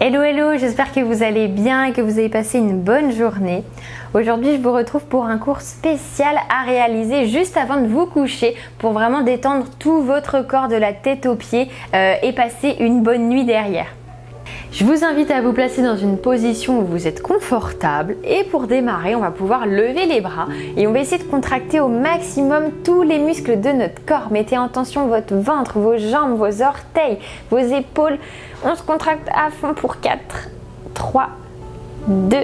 Hello hello, j'espère que vous allez bien et que vous avez passé une bonne journée. Aujourd'hui je vous retrouve pour un cours spécial à réaliser juste avant de vous coucher pour vraiment détendre tout votre corps de la tête aux pieds et passer une bonne nuit derrière. Je vous invite à vous placer dans une position où vous êtes confortable et pour démarrer on va pouvoir lever les bras et on va essayer de contracter au maximum tous les muscles de notre corps. Mettez en tension votre ventre, vos jambes, vos orteils, vos épaules. On se contracte à fond pour 4, 3, 2,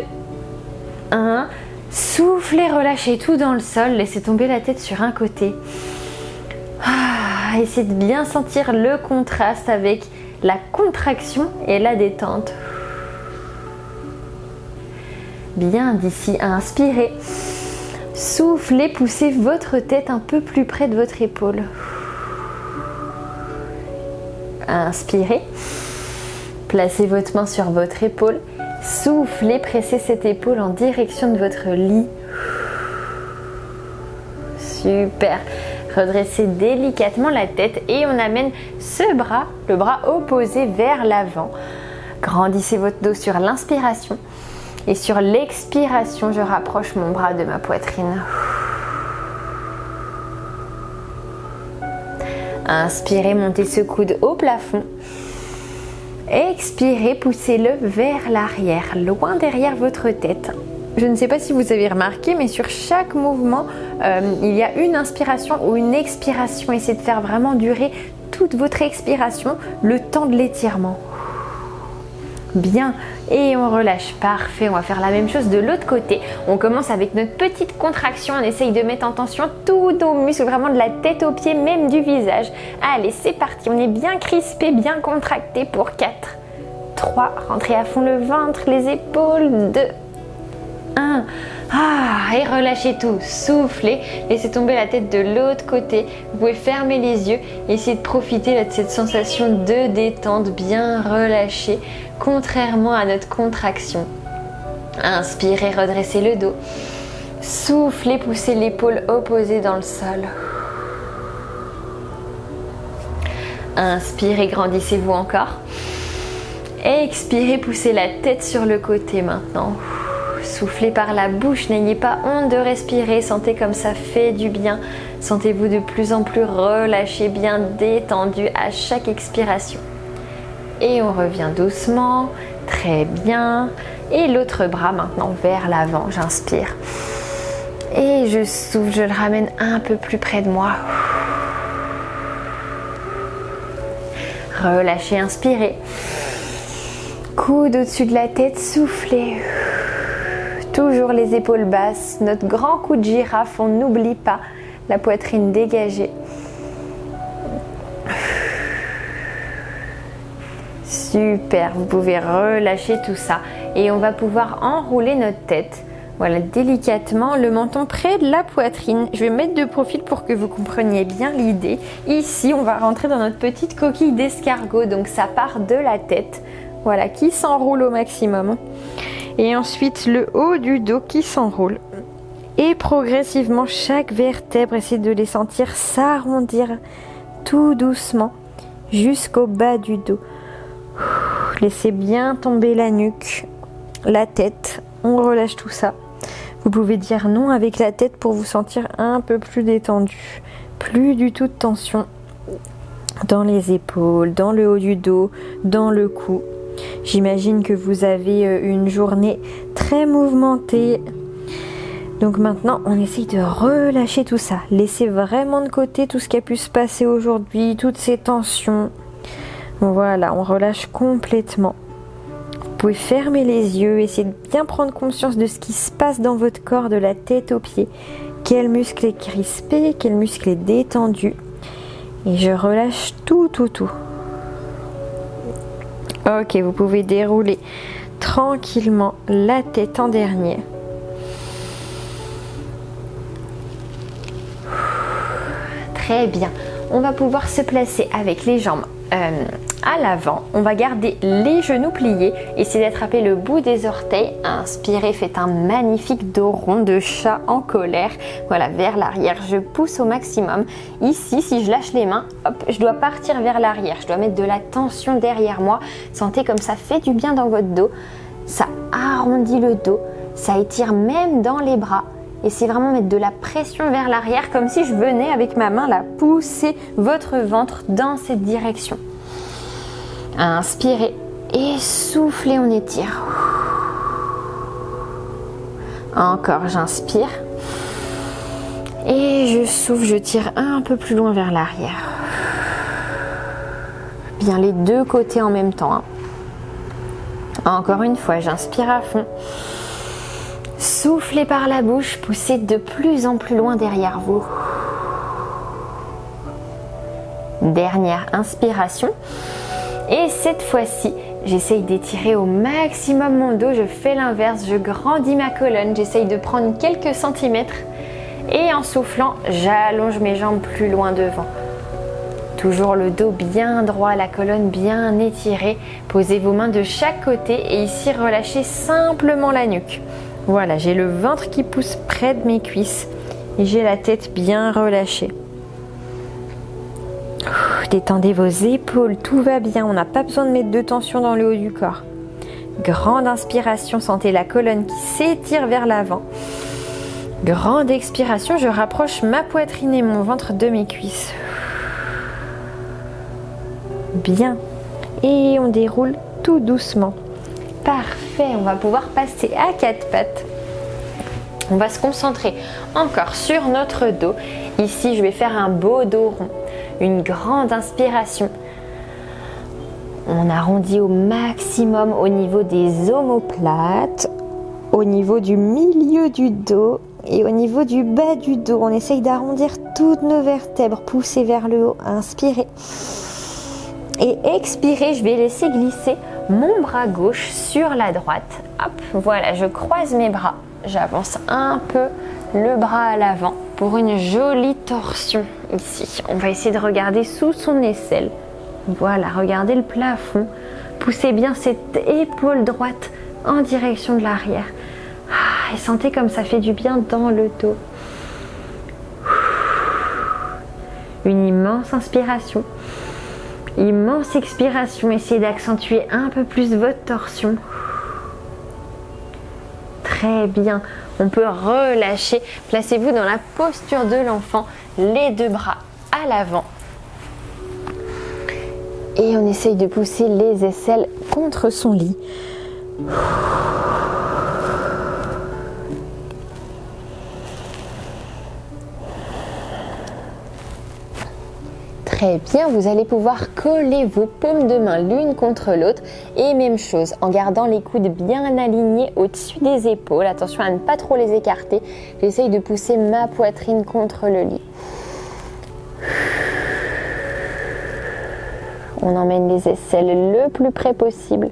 1. Soufflez, relâchez tout dans le sol, laissez tomber la tête sur un côté. Essayez de bien sentir le contraste avec la contraction et la détente. Bien, d'ici à inspirer. Soufflez, poussez votre tête un peu plus près de votre épaule. Inspirez. Placez votre main sur votre épaule. Soufflez, pressez cette épaule en direction de votre lit. Super. Redressez délicatement la tête et on amène ce bras, le bras opposé vers l'avant. Grandissez votre dos sur l'inspiration et sur l'expiration, je rapproche mon bras de ma poitrine. Inspirez, montez ce coude au plafond. Expirez, poussez-le vers l'arrière, loin derrière votre tête. Je ne sais pas si vous avez remarqué, mais sur chaque mouvement, il y a une inspiration ou une expiration. Essayez de faire vraiment durer toute votre expiration, le temps de l'étirement. Bien, et on relâche, parfait. On va faire la même chose de l'autre côté. On commence avec notre petite contraction, on essaye de mettre en tension tous nos muscles, vraiment de la tête aux pieds, même du visage. Allez, c'est parti, on est bien crispé, bien contracté pour 4, 3, rentrez à fond le ventre, les épaules, 2, 1, et relâchez tout, soufflez, laissez tomber la tête de l'autre côté, vous pouvez fermer les yeux, essayez de profiter de cette sensation de détente, bien relâchée, contrairement à notre contraction. Inspirez, redressez le dos, soufflez, poussez l'épaule opposée dans le sol. Inspirez, grandissez-vous encore. Expirez, poussez la tête sur le côté maintenant. Soufflez par la bouche, n'ayez pas honte de respirer, sentez comme ça fait du bien. Sentez-vous de plus en plus relâché, bien détendu à chaque expiration. Et on revient doucement, très bien. Et l'autre bras maintenant vers l'avant, j'inspire. Et je souffle, je le ramène un peu plus près de moi. Relâchez, inspirez. Coude au-dessus de la tête, soufflez. Toujours les épaules basses, notre grand cou de girafe, on n'oublie pas, la poitrine dégagée. Super, vous pouvez relâcher tout ça et on va pouvoir enrouler notre tête. Voilà, délicatement, le menton près de la poitrine. Je vais mettre de profil pour que vous compreniez bien l'idée. Ici, on va rentrer dans notre petite coquille d'escargot, donc ça part de la tête, voilà, qui s'enroule au maximum. Et ensuite le haut du dos qui s'enroule. Et progressivement chaque vertèbre, essayez de les sentir s'arrondir tout doucement jusqu'au bas du dos. Laissez bien tomber la nuque, la tête, on relâche tout ça. Vous pouvez dire non avec la tête pour vous sentir un peu plus détendu. Plus du tout de tension dans les épaules, dans le haut du dos, dans le cou. J'imagine que vous avez une journée très mouvementée. Donc maintenant, on essaye de relâcher tout ça. Laissez vraiment de côté tout ce qui a pu se passer aujourd'hui, toutes ces tensions. Voilà, on relâche complètement. Vous pouvez fermer les yeux, essayer de bien prendre conscience de ce qui se passe dans votre corps, de la tête aux pieds. Quel muscle est crispé, quel muscle est détendu. Et je relâche tout. Ok, vous pouvez dérouler tranquillement la tête en dernier. Très bien. On va pouvoir se placer avec les jambes à l'avant. On va garder les genoux pliés, essayez d'attraper le bout des orteils. Inspirez, faites un magnifique dos rond de chat en colère. Voilà, vers l'arrière, je pousse au maximum. Ici, si je lâche les mains, hop, je dois partir vers l'arrière. Je dois mettre de la tension derrière moi. Sentez comme ça fait du bien dans votre dos. Ça arrondit le dos, ça étire même dans les bras. Et c'est vraiment mettre de la pression vers l'arrière, comme si je venais avec ma main là pousser votre ventre dans cette direction. Inspirez et soufflez, on étire. Encore, j'inspire. Et je souffle, je tire un peu plus loin vers l'arrière. Bien les deux côtés en même temps. Encore une fois, j'inspire à fond. Soufflez par la bouche, poussez de plus en plus loin derrière vous. Dernière inspiration. Et cette fois-ci, j'essaye d'étirer au maximum mon dos. Je fais l'inverse, je grandis ma colonne. J'essaye de prendre quelques centimètres. Et en soufflant, j'allonge mes jambes plus loin devant. Toujours le dos bien droit, la colonne bien étirée. Posez vos mains de chaque côté et ici relâchez simplement la nuque. Voilà, j'ai le ventre qui pousse près de mes cuisses et j'ai la tête bien relâchée. Détendez vos épaules, tout va bien, on n'a pas besoin de mettre de tension dans le haut du corps. Grande inspiration, sentez la colonne qui s'étire vers l'avant. Grande expiration, je rapproche ma poitrine et mon ventre de mes cuisses. Bien. Et on déroule tout doucement. Parfait, on va pouvoir passer à quatre pattes. On va se concentrer encore sur notre dos. Ici, je vais faire un beau dos rond. Une grande inspiration. On arrondit au maximum au niveau des omoplates, au niveau du milieu du dos et au niveau du bas du dos. On essaye d'arrondir toutes nos vertèbres. Poussez vers le haut. Inspirez. Et expirez, je vais laisser glisser mon bras gauche sur la droite. Hop, voilà, je croise mes bras. J'avance un peu le bras à l'avant pour une jolie torsion ici. On va essayer de regarder sous son aisselle. Voilà, regardez le plafond. Poussez bien cette épaule droite en direction de l'arrière. Et sentez comme ça fait du bien dans le dos. Une immense inspiration. Immense expiration, essayez d'accentuer un peu plus votre torsion. Très bien, on peut relâcher. Placez-vous dans la posture de l'enfant, les deux bras à l'avant. Et on essaye de pousser les aisselles contre son lit. Très bien, vous allez pouvoir coller vos paumes de main l'une contre l'autre et même chose en gardant les coudes bien alignés au-dessus des épaules. Attention à ne pas trop les écarter. J'essaye de pousser ma poitrine contre le lit. On emmène les aisselles le plus près possible.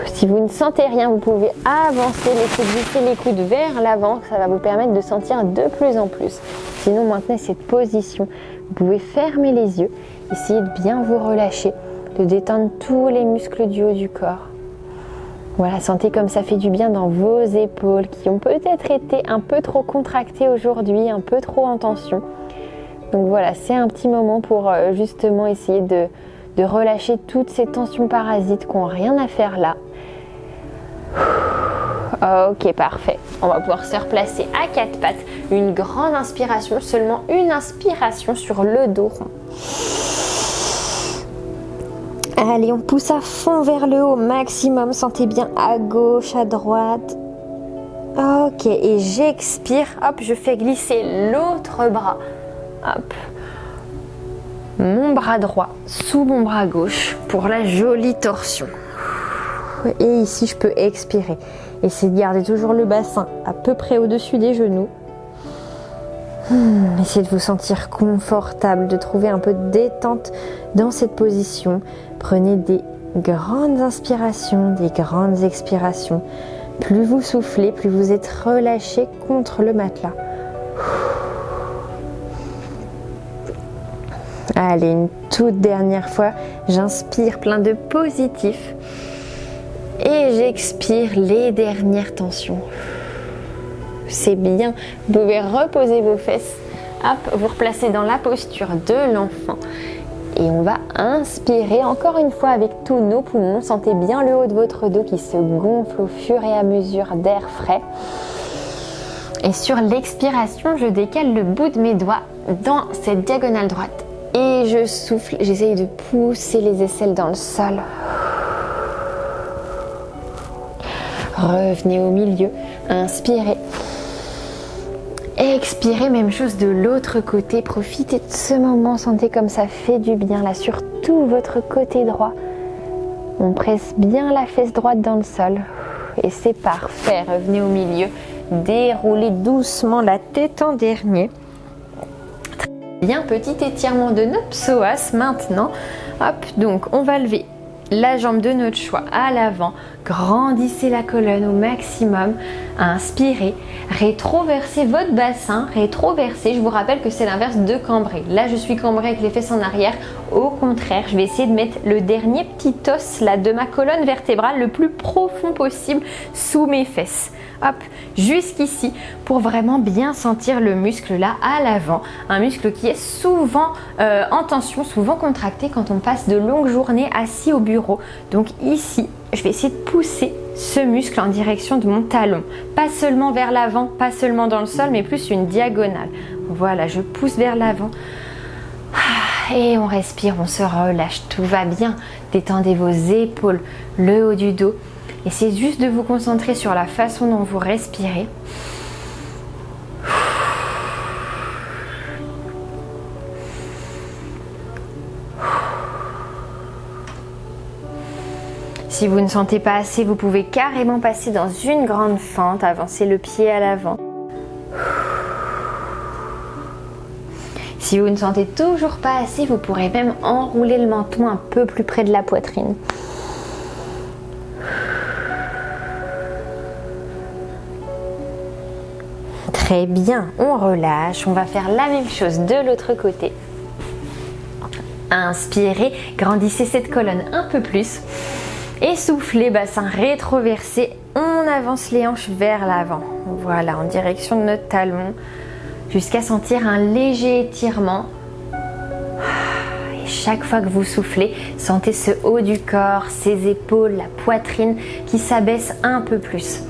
Si vous ne sentez rien, vous pouvez avancer, laisser glisser les coudes vers l'avant. Ça va vous permettre de sentir de plus en plus. Sinon, maintenez cette position. Vous pouvez fermer les yeux, essayez de bien vous relâcher, de détendre tous les muscles du haut du corps. Voilà, sentez comme ça fait du bien dans vos épaules qui ont peut-être été un peu trop contractées aujourd'hui, un peu trop en tension. Donc voilà, c'est un petit moment pour justement essayer de relâcher toutes ces tensions parasites qui n'ont rien à faire là. Ok, parfait. On va pouvoir se replacer à quatre pattes. Une grande inspiration, seulement une inspiration sur le dos rond. Allez, on pousse à fond vers le haut, maximum. Sentez bien à gauche, à droite. Ok, et j'expire. Hop, je fais glisser l'autre bras. Hop. Mon bras droit sous mon bras gauche pour la jolie torsion. Et ici, je peux expirer. Essayez de garder toujours le bassin à peu près au-dessus des genoux. Essayez de vous sentir confortable, de trouver un peu de détente dans cette position. Prenez des grandes inspirations, des grandes expirations. Plus vous soufflez, plus vous êtes relâché contre le matelas. Allez, une toute dernière fois, j'inspire plein de positif et j'expire les dernières tensions. C'est bien, vous pouvez reposer vos fesses, hop, vous replacez dans la posture de l'enfant. Et on va inspirer encore une fois avec tous nos poumons. Sentez bien le haut de votre dos qui se gonfle au fur et à mesure d'air frais. Et sur l'expiration, je décale le bout de mes doigts dans cette diagonale droite. Et je souffle, j'essaye de pousser les aisselles dans le sol. Revenez au milieu, inspirez. Expirez, même chose de l'autre côté. Profitez de ce moment, sentez comme ça fait du bien là sur tout votre côté droit. On presse bien la fesse droite dans le sol et c'est parfait. Revenez au milieu, déroulez doucement la tête en dernier. Très bien, petit étirement de notre psoas maintenant. Hop, donc on va lever la jambe de notre choix à l'avant, grandissez la colonne au maximum, inspirez, rétroversez votre bassin, rétroversez, je vous rappelle que c'est l'inverse de cambrer. Là je suis cambrée avec les fesses en arrière, au contraire je vais essayer de mettre le dernier petit os là de ma colonne vertébrale le plus profond possible sous mes fesses. Hop, jusqu'ici pour vraiment bien sentir le muscle là à l'avant, un muscle qui est souvent en tension, souvent contracté quand on passe de longues journées assis au bureau. Donc ici, je vais essayer de pousser ce muscle en direction de mon talon, pas seulement vers l'avant, pas seulement dans le sol, mais plus une diagonale. Voilà, je pousse vers l'avant. Et on respire, on se relâche, tout va bien. Détendez vos épaules, le haut du dos. Essayez juste de vous concentrer sur la façon dont vous respirez. Si vous ne sentez pas assez, vous pouvez carrément passer dans une grande fente, avancer le pied à l'avant. Si vous ne sentez toujours pas assez, vous pourrez même enrouler le menton un peu plus près de la poitrine. Très bien, on relâche, on va faire la même chose de l'autre côté. Inspirez, grandissez cette colonne un peu plus. Et soufflez, bassin rétroversé, on avance les hanches vers l'avant. Voilà, en direction de notre talon, jusqu'à sentir un léger étirement. Et chaque fois que vous soufflez, sentez ce haut du corps, ses épaules, la poitrine qui s'abaisse un peu plus.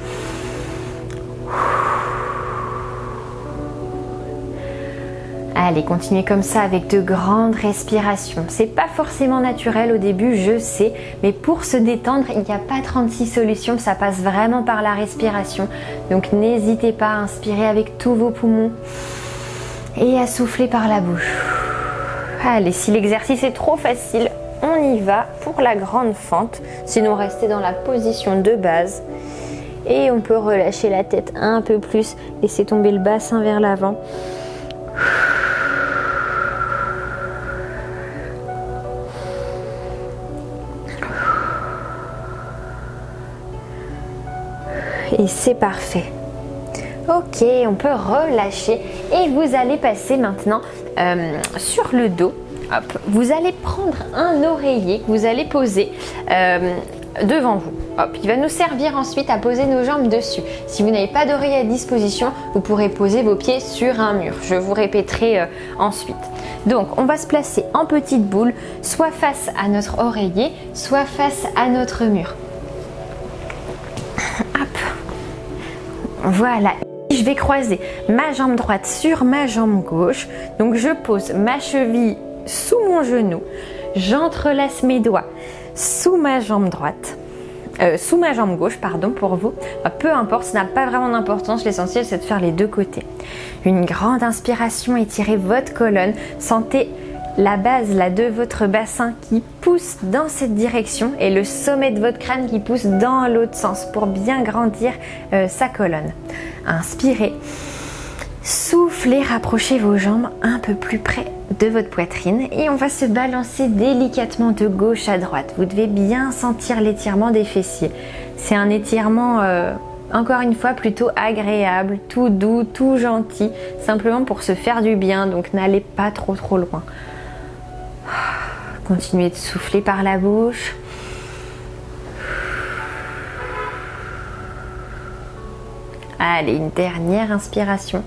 Allez, continuez comme ça avec de grandes respirations. C'est pas forcément naturel au début, je sais, mais pour se détendre, il n'y a pas 36 solutions, ça passe vraiment par la respiration. Donc n'hésitez pas à inspirer avec tous vos poumons et à souffler par la bouche. Allez, si l'exercice est trop facile, on y va pour la grande fente. Sinon, restez dans la position de base. Et on peut relâcher la tête un peu plus, laisser tomber le bassin vers l'avant. Et c'est parfait. Ok, on peut relâcher et vous allez passer maintenant sur le dos. Hop, vous allez prendre un oreiller que vous allez poser devant vous. Hop, il va nous servir ensuite à poser nos jambes dessus. Si vous n'avez pas d'oreiller à disposition, vous pourrez poser vos pieds sur un mur. Je vous répéterai ensuite. Donc, on va se placer en petite boule, soit face à notre oreiller, soit face à notre mur. Hop. Voilà. Je vais croiser ma jambe droite sur ma jambe gauche. Donc, je pose ma cheville sous mon genou. J'entrelace mes doigts sous ma jambe droite. Sous ma jambe gauche, pardon, pour vous. Peu importe, ça n'a pas vraiment d'importance. L'essentiel, c'est de faire les deux côtés. Une grande inspiration, étirez votre colonne. Sentez la base là, de votre bassin qui pousse dans cette direction et le sommet de votre crâne qui pousse dans l'autre sens pour bien grandir sa colonne. Inspirez. Soufflez, rapprochez vos jambes un peu plus près de votre poitrine et on va se balancer délicatement de gauche à droite. Vous devez bien sentir l'étirement des fessiers. C'est un étirement, encore une fois, plutôt agréable, tout doux, tout gentil, simplement pour se faire du bien, donc n'allez pas trop loin. Continuez de souffler par la bouche. Allez, une dernière inspiration.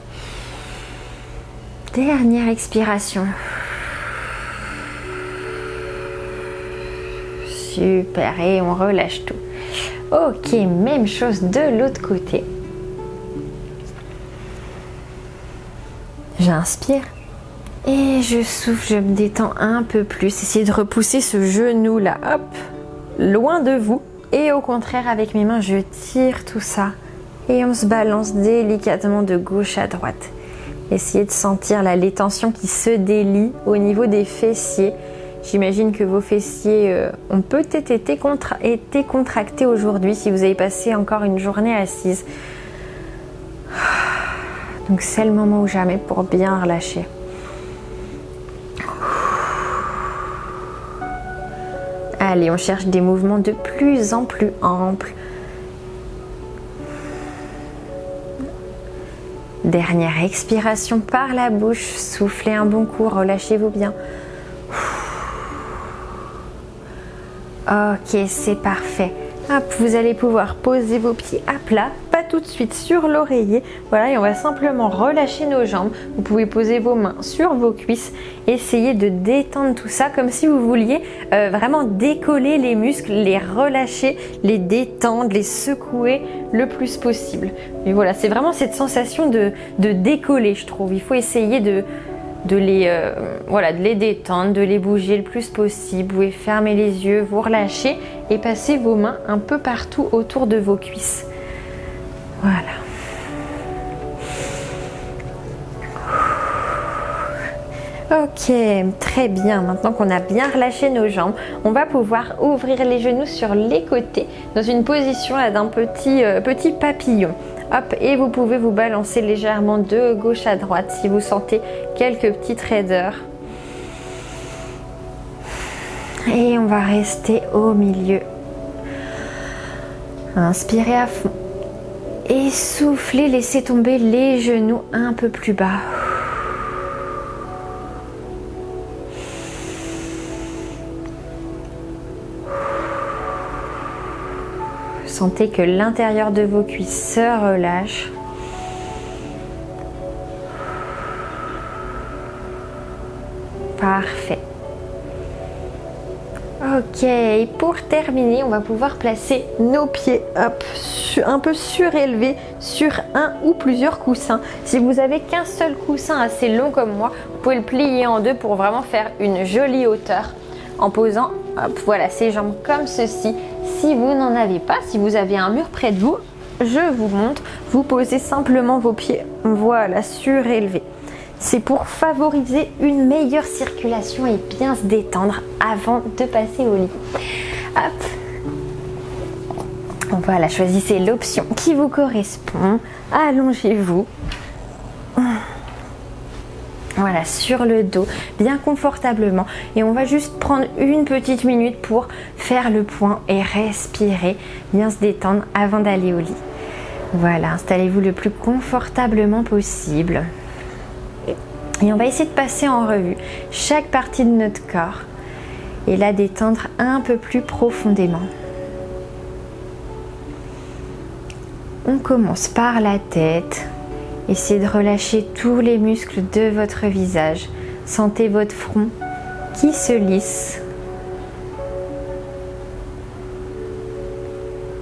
Dernière expiration. Super, et on relâche tout. Ok, même chose de l'autre côté. J'inspire et je souffle, je me détends un peu plus. Essayez de repousser ce genou là, hop, loin de vous. Et au contraire, avec mes mains, je tire tout ça. Et on se balance délicatement de gauche à droite. Essayez de sentir là, les tensions qui se délient au niveau des fessiers. J'imagine que vos fessiers ont peut-être été contractés aujourd'hui si vous avez passé encore une journée assise. Donc c'est le moment ou jamais pour bien relâcher. Allez, on cherche des mouvements de plus en plus amples. Dernière expiration par la bouche. Soufflez un bon coup, relâchez-vous bien. Ok, c'est parfait. Hop, vous allez pouvoir poser vos pieds à plat, pas tout de suite sur l'oreiller. Voilà, et on va simplement relâcher nos jambes. Vous pouvez poser vos mains sur vos cuisses. Essayez de détendre tout ça comme si vous vouliez vraiment décoller les muscles, les relâcher, les détendre, les secouer le plus possible. Et voilà, c'est vraiment cette sensation de décoller, je trouve. Il faut essayer de les détendre, de les bouger le plus possible. Vous pouvez fermer les yeux, vous relâcher et passer vos mains un peu partout autour de vos cuisses. Voilà. Ok, très bien. Maintenant qu'on a bien relâché nos jambes, on va pouvoir ouvrir les genoux sur les côtés dans une position d'un petit papillon. Hop, et vous pouvez vous balancer légèrement de gauche à droite si vous sentez quelques petites raideurs. Et on va rester au milieu. Inspirez à fond. Et soufflez, laissez tomber les genoux un peu plus bas. Sentez que l'intérieur de vos cuisses se relâche. Parfait. Ok, et pour terminer, on va pouvoir placer nos pieds un peu surélevés sur un ou plusieurs coussins. Si vous avez qu'un seul coussin assez long comme moi, vous pouvez le plier en deux pour vraiment faire une jolie hauteur en posant voilà, ses jambes comme ceci. Si vous n'en avez pas, si vous avez un mur près de vous, je vous montre, vous posez simplement vos pieds, voilà, surélevés. C'est pour favoriser une meilleure circulation et bien se détendre avant de passer au lit. Hop. Voilà, choisissez l'option qui vous correspond. Allongez-vous. Voilà, sur le dos, bien confortablement. Et on va juste prendre une petite minute pour faire le point et respirer, bien se détendre avant d'aller au lit. Voilà, installez-vous le plus confortablement possible. Et on va essayer de passer en revue chaque partie de notre corps et la détendre un peu plus profondément. On commence par la tête. Essayez de relâcher tous les muscles de votre visage. Sentez votre front qui se lisse.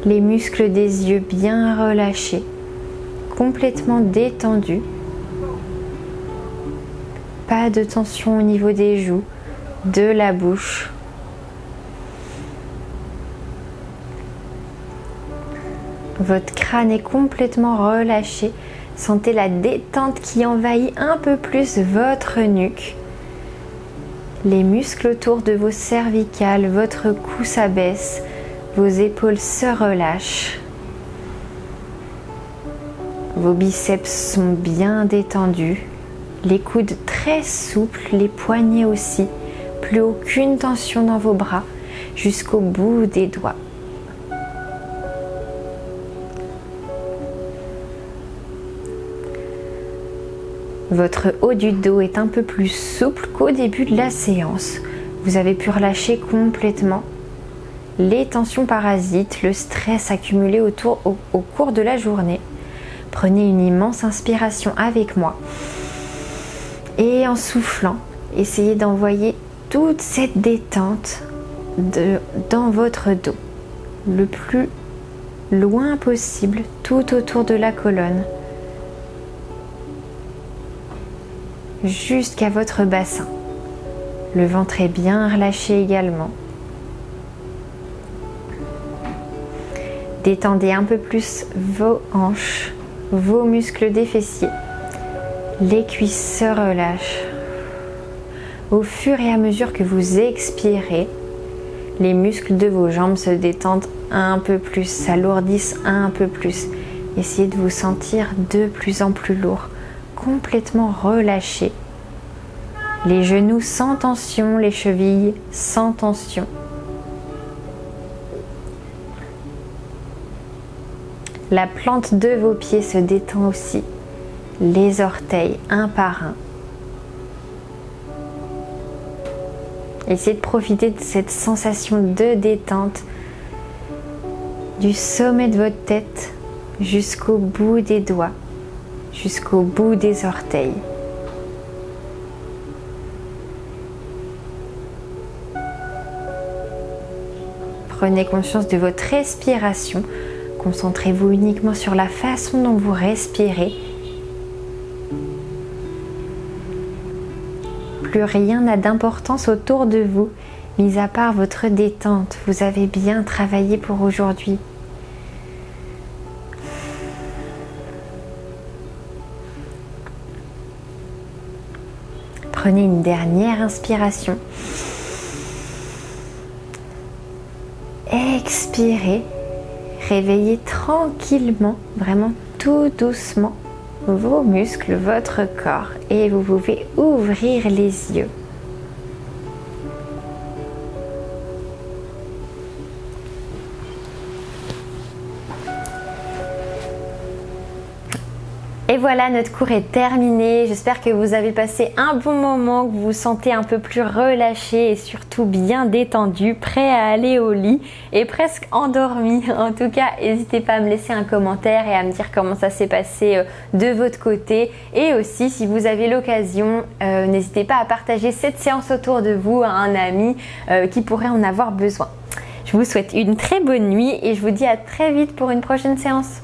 Les muscles des yeux bien relâchés, complètement détendus. Pas de tension au niveau des joues, de la bouche. Votre crâne est complètement relâché. Sentez la détente qui envahit un peu plus votre nuque. Les muscles autour de vos cervicales, votre cou s'abaisse, vos épaules se relâchent. Vos biceps sont bien détendus, les coudes très souples, les poignets aussi, plus aucune tension dans vos bras jusqu'au bout des doigts. Votre haut du dos est un peu plus souple qu'au début de la séance. Vous avez pu relâcher complètement les tensions parasites, le stress accumulé au cours de la journée. Prenez une immense inspiration avec moi. Et en soufflant, essayez d'envoyer toute cette détente dans votre dos, le plus loin possible, tout autour de la colonne, jusqu'à votre bassin. Le ventre est bien relâché également. Détendez un peu plus vos hanches, vos muscles des fessiers. Les cuisses se relâchent. Au fur et à mesure que vous expirez, les muscles de vos jambes se détendent un peu plus, s'alourdissent un peu plus. Essayez de vous sentir de plus en plus lourd, complètement relâché. Les genoux sans tension, les chevilles sans tension. La plante de vos pieds se détend aussi. Les orteils un par un. Essayez de profiter de cette sensation de détente du sommet de votre tête jusqu'au bout des doigts, jusqu'au bout des orteils. Prenez conscience de votre respiration. Concentrez-vous uniquement sur la façon dont vous respirez. Plus rien n'a d'importance autour de vous, mis à part votre détente. Vous avez bien travaillé pour aujourd'hui. Prenez une dernière inspiration. Expirez. Réveillez tranquillement, vraiment tout doucement, vos muscles, votre corps et vous pouvez ouvrir les yeux. Et voilà, notre cours est terminé. J'espère que vous avez passé un bon moment, que vous vous sentez un peu plus relâché et surtout bien détendu, prêt à aller au lit et presque endormi. En tout cas, n'hésitez pas à me laisser un commentaire et à me dire comment ça s'est passé de votre côté. Et aussi, si vous avez l'occasion, n'hésitez pas à partager cette séance autour de vous à un ami qui pourrait en avoir besoin. Je vous souhaite une très bonne nuit et je vous dis à très vite pour une prochaine séance.